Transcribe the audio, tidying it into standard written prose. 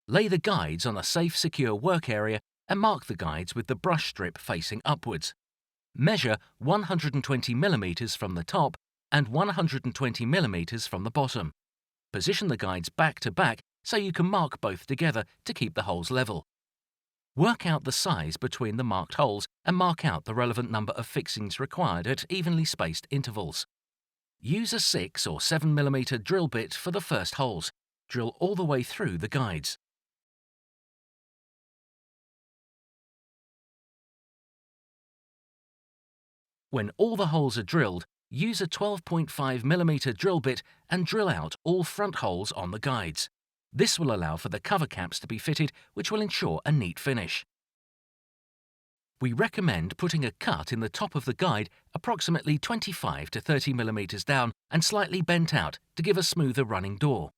Lay the guides on a safe, secure work area and mark the guides with the brush strip facing upwards. Measure 120mm from the top and 120mm from the bottom. Position the guides back to back so you can mark both together to keep the holes level. Work out the size between the marked holes and mark out the relevant number of fixings required at evenly spaced intervals. Use a 6 or 7mm drill bit for the first holes. Drill all the way through the guides. When all the holes are drilled, use a 12.5mm drill bit and drill out all front holes on the guides. This will allow for the cover caps to be fitted, which will ensure a neat finish. We recommend putting a cut in the top of the guide approximately 25 to 30mm down and slightly bent out to give a smoother running door.